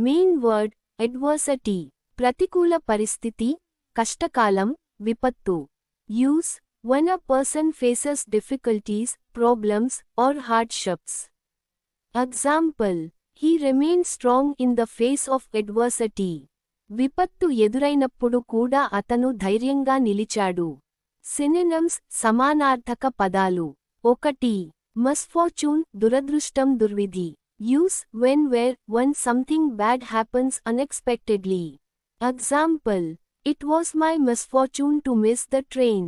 Main word adversity ప్రతికూల పరిస్థితి, కష్టకాలం, విపత్తు. Use when a person faces difficulties, problems, or hardships. Example, he remained strong in the face of adversity. విపత్తు ఎదురైనప్పుడు కూడా అతను ధైర్యంగా నిలిచాడు. సినోనిమ్స్ సమానార్థక పదాలు. 1. misfortune దురదృష్టం దుర్విధి. Use when where when something bad happens unexpectedly. Example, it was my misfortune to miss the train.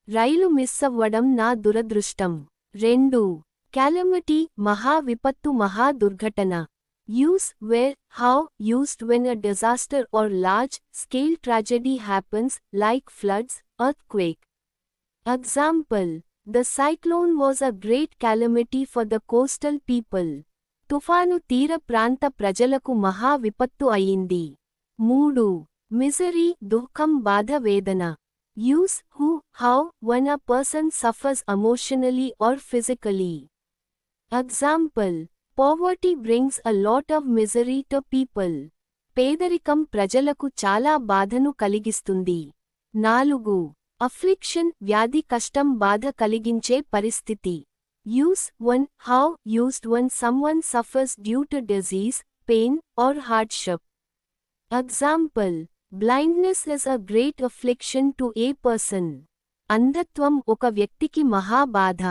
Rail miss అవ్వడం నా దురదృష్టం. 2. calamity మహా విపత్తు మహా దుర్ఘటన. Use where how used when a disaster or large scale tragedy happens like floods, earthquake. Example, the cyclone was a great calamity for the coastal people. తుఫాను తీర ప్రాంత ప్రజలకు మహా విపత్తు అయింది. 3. misery దుఃఖం బాధ వేదన. Use who, how, when a person suffers emotionally or physically. Example, poverty brings a lot of misery to people. పేదరికం ప్రజలకు చాలా బాధను కలిగిస్తుంది. 4. affliction వ్యాధి కష్టం బాధ కలిగించే పరిస్థితి. Use when, how used when someone suffers due to disease, pain, or hardship. Example, blindness is a great affliction to a person. అంధత్వం ఒక వ్యక్తికి మహా బాధ.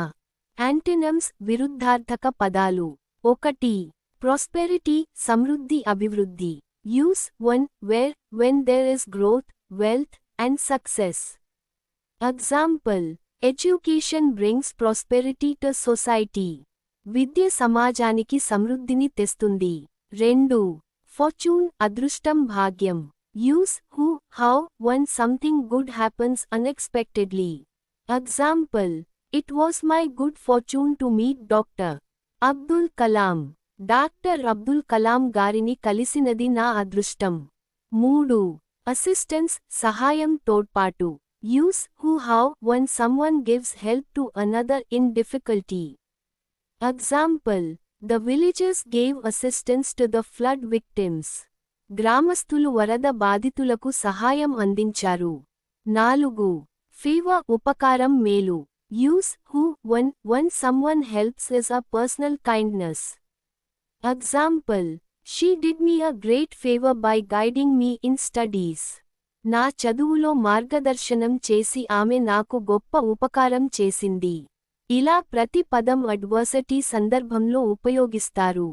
యాంటోనిమ్స్ విరుద్ధార్థక పదాలు. 1. prosperity సమృద్ధి అభివృద్ధి. Use when, where, when there is growth, wealth, and success. Example, education brings prosperity to society. విద్య సమాజానికి సమృద్ధిని తెస్తుంది. 2. fortune అదృష్టం భాగ్యం. Use who, how, when something good happens unexpectedly. Example, it was my good fortune to meet Dr. Abdul Kalam. Doctor Abdul Kalam గారిని కలిసినది నా అదృష్టం. 3. assistance సహాయం తోడ్పాటు. Use who, how, when someone gives help to another in difficulty. Example, the villagers gave assistance to the flood victims. గ్రామస్థులు వరద బాధితులకు సహాయం అందించారు. 4. favor ఉపకారం మేలు. Use who, when someone helps is a personal kindness. Example, she did me a great favor by guiding me in studies. నా చదువులో మార్గదర్శనం చేసి ఆమె నాకు గొప్ప ఉపకారం చేసింది. ఇలా ప్రతి పదం అడ్వర్సిటీ సందర్భంలో ఉపయోగిస్తారు.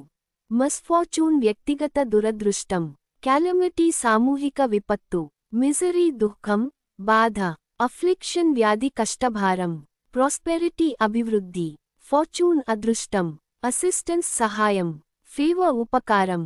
misfortune వ్యక్తిగత దురదృష్టం. calamity సామూహిక విపత్తు. misery దుఃఖం, బాధ. affliction వ్యాధి కష్టభారం. prosperity అభివృద్ధి. fortune అదృష్టం. assistance సహాయం. favor ఉపకారం.